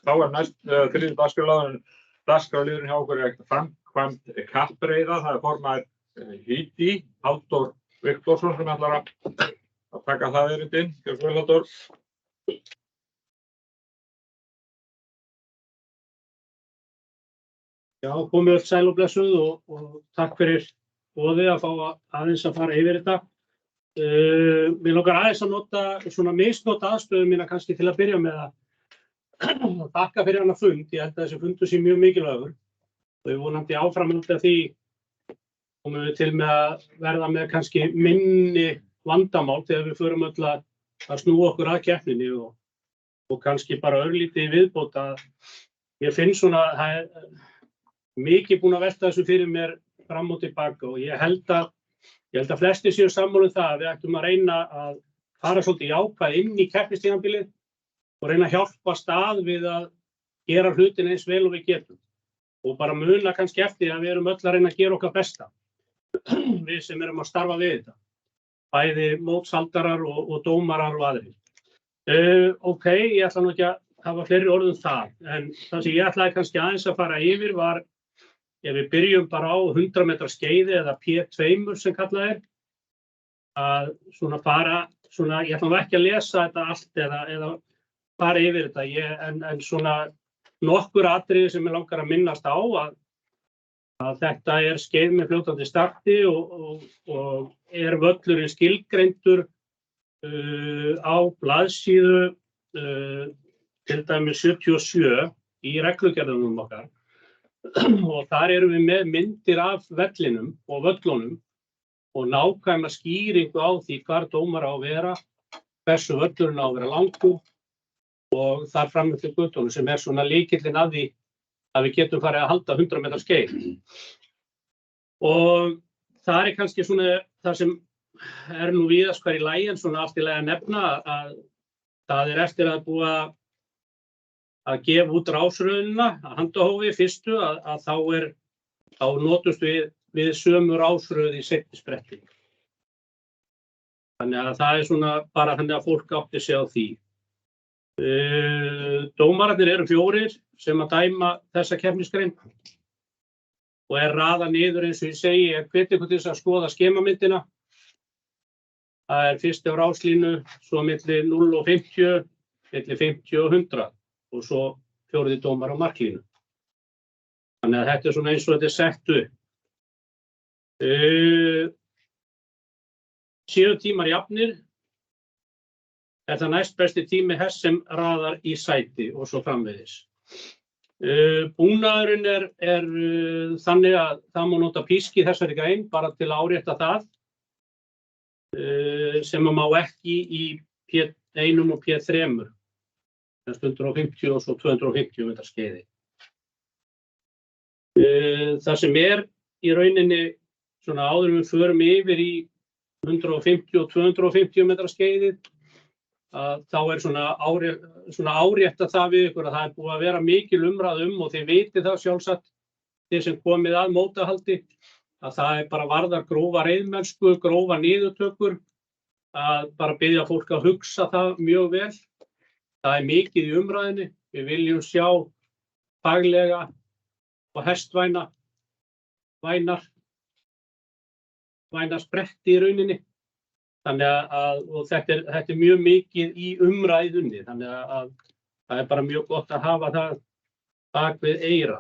Þá næst þriðji dagskrárliðurinn hjá okkur framkvæmd kappreiða. Það formaður Híti, Halldór Viktorsson sem ætlar að taka það erindin. Gjörðu svo vel, Halldór. Já, komið öll sæl og blessuð og takk fyrir boðið að fá aðeins að fara yfir þetta. Mér langar aðeins að misnota aðstöðu mína kannski til að byrja með að þakka fyrir hana fund. Ég held að þessi fundur sé mjög mikilvægur. Og ég vonandi áframhald af því komum við til með að verða með kannski minni vandamál þegar við förum öll að snúa okkur að keppninni og kannski bara örlítið viðbót að ég finn mikið búin að velta þessu fyrir mér fram og tilbaka og ég held að flestir séu sammála það að við ættum að reyna að fara svolítið jákvæð inn í keppnistímabilið og reyna að hjálpast að við að gera hlutina eins vel og við getum. Og bara muna kannski eftir að við erum öll að reyna að gera okkar besta. Við sem erum að starfa við þetta. Bæði mótshaldarar og dómarar og aðrir. Ok, ég ætla nú ekki að hafa fleiri orðum það. En það sem ég ætlaði kannski aðeins að fara yfir var ef við byrjum bara á 100 metra skeiði eða P2 sem kallað að fara, ég ætla nú ekki að lesa þetta allt eða fara yfir þetta, en nokkur atriði sem ég langar að minnast á að þetta skeið með fljótandi starti og völlurinn skilgreindur á blaðsíðu til dæmis 77 í reglugerðunum okkar. Og þar erum við með myndir af vellinum og völlunum og nákvæma skýringu á því hvar dómar á að vera, hversu völlurinn á að vera langur og þar fram eftir götunum sem lykillinn að því að við getum farið að halda 100 metra skeið. Og það kannski það sem nú víðast hvar í lagi en allt í lagi að nefna að það eftir að búa að gefa út rásröðina að handahófi fyrstu að þá notust við sömu rásröð í seinni spretti. Þannig að það bara þannig að fólk átti sig á því. Dómararnir eru 4 sem að dæma þessa keppnisgrein og raðað niður eins og ég segi, hvet ykkur til þess að skoða skemamyndina. Það fyrst á ráslínu, svo milli 0 og 50, milli 50 og 100. Og svo 4. dómar á marklínu. Þannig að þetta eins og þetta sett upp. Séu tímar jafnir, það næst besti tími hest sem raðar í sæti og svo framvegis. Búnaðurinn þannig að það má nota píski í þessari grein bara til að árétta það sem má ekki í P1 og P3. 150 og svo 250 metra skeiði. Það sem í rauninni áður við förum yfir í 150 og 250 metra skeiði þá árétta það við ykkur að það búið að vera mikil umræða og þið vitið það sjálfsagt þið sem komið að mótahaldi að það bara varðar grófa reiðmennsku, grófa niðurtökur að bara biðja fólk að hugsa það mjög vel. Það mikið í umræðinni. Við viljum sjá faglega og hestvænar spretti í rauninni. Þannig að þetta mjög mikið í umræðunni. Þannig að það bara mjög gott að hafa það bak við eyra.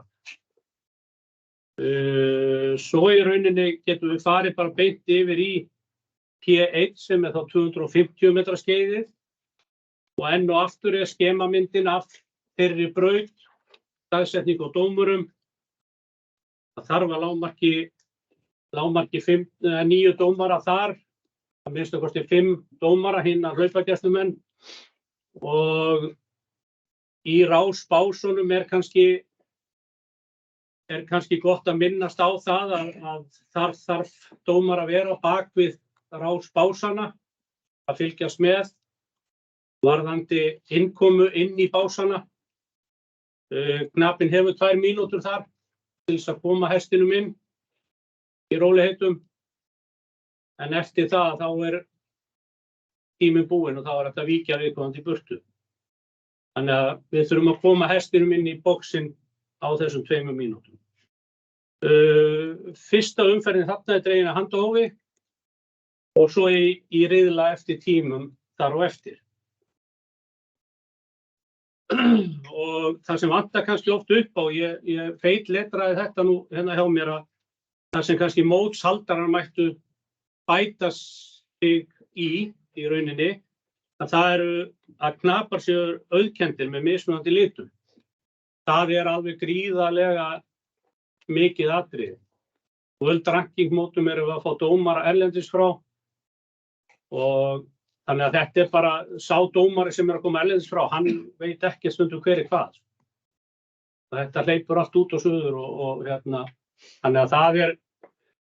Svo í rauninni getum við farið bara beint yfir í P1 sem þá 250 metra skeiðið. Og enn og aftur skemamyndin af þeirri braut, dagsetning og dómurum. Það þarf að lágmarki 9 dómara þar, að minnsta kosti 5 dómara hinna hlaupagæslumenn. Og í rásbásunum kannski gott að minnast á það að þar þarf dómar að vera á bak við rásbásana, að fylgjast með. Varðandi innkomu inn í básana. Knapinn hefur 2 mínútur þar til þess að koma hestinum inn í rólegheitum. En eftir það þá tíminn búinn og þá hægt að víkja viðkomandi í burtu. Þannig að við þurfum að koma hestinum inn í boxin á þessum 2 mínútum. Fyrsta umferðin þarna dregin að handahófi og svo í riðla eftir tímum þar og eftir. Og það sem vantar kannski oft upp á, ég feitletraði þetta nú hérna hjá mér að það sem kannski mótshaldarar mættu bæta sig í rauninni, að það eru að knapar séu auðkenndir með mismunandi litum. Það alveg gríðarlega mikið atriði. World Ranking mótum erum við að fá dómara erlendis frá og þannig að þetta bara sá dómari sem að koma erlendis frá, hann veit ekki stundum hver hvað. Þetta hleypur allt út og suður og hérna, þannig að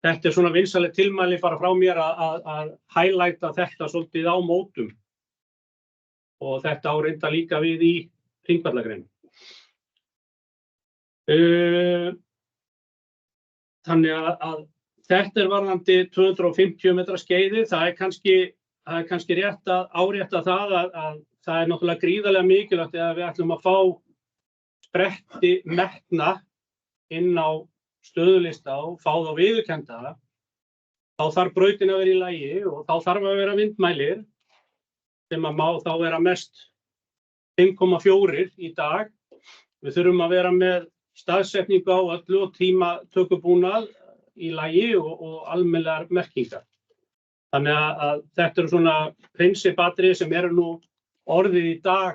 þetta svona vinsalegt tilmæli bara frá mér að highlighta þetta svolítið á mótum. Og þetta reynda líka við í hringvallagreinum. Þannig að þetta varðandi 250 metra skeiði, það kannski rétt að árétta það að það náttúrulega gríðarlega mikilvægt að við ætlum að fá spretti metna inn á stöðulista og fá þá viðurkennda. Þá þarf brautin að vera í lagi og þá þarf að vera vindmælir sem að má þá vera mest 5,4 í dag. Við þurfum að vera með staðsetningu á öllu og tímatökubúnað í lagi og almennilegar merkingar. Þannig að þetta eru svona prinsippatriði sem eru nú orðið í dag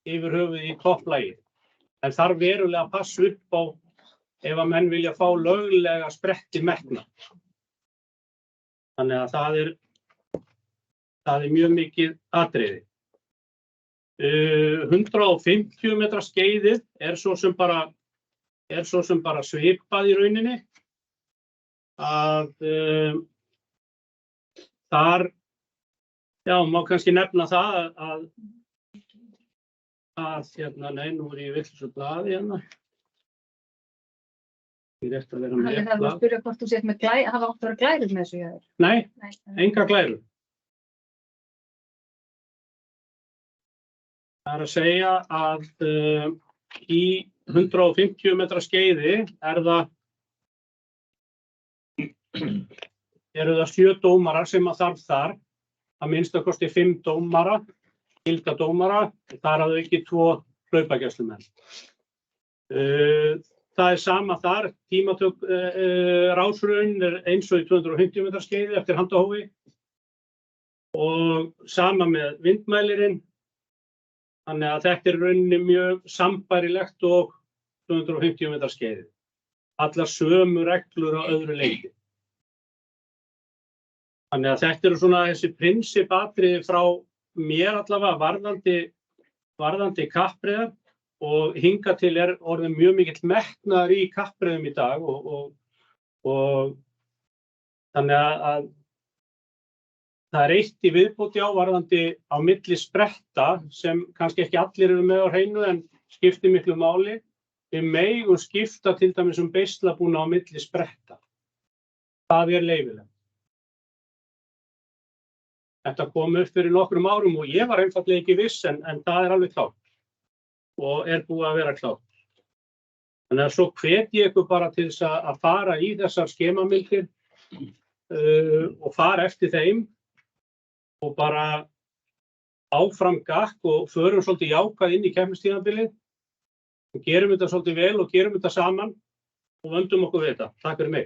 yfir höfuð í topplagi. En þarf verulega að passa upp á ef að menn vilja fá löglega spretti metna. Þannig að það mjög mikið atriði. 150 metra skeiðið svo sem bara svipað í rauninni. Þar, má kannski nefna það að hérna, nei, nú ég í vitlausu blaði hérna. Ég rétt að vera með blað. Það var að spyrja hvort þú sett með hafa átt að vera glærur með þessu hjá þér? Nei, enga glærur. Það að segja að í 150 metra skeiði eru það 7 dómarar sem að þarf þar, að minnsta kosti 5 dómara, gilda dómara, þar að auki 2 hlaupagæslumenn. Það sama þar, rásröðin eins og í 250 metra skeiði eftir handahófi og sama með vindmælirinn. Þannig að þetta rauninni mjög sambærilegt og 250 metra skeiði. Allar sömu reglur á öðru leyti. Þannig að þetta eru svona þessi prinsippatriði frá mér allavega varðandi kappreiðar og hingað til orðið mjög mikill metnaður í kappreiðum í dag og þannig að það eitt í viðbóti varðandi á milli spretta sem kannski ekki allir eru með á hreinu en skiptir miklu máli. Við megum skipta til dæmis beislabúna á milli spretta. Það leyfilegt. Þetta kom upp fyrir nokkrum árum og ég var einfaldlega ekki viss en það alveg klárt og búið að vera klárt. Þannig að svo hvet ég ykkur bara til þess að fara í þessar skemamyndir og fara eftir þeim og bara áfram gakk og förum svolítið jákvæð inn í keppnistímabilið og gerum þetta svolítið vel og gerum þetta saman og vöndum okkur við þetta. Takk fyrir mig.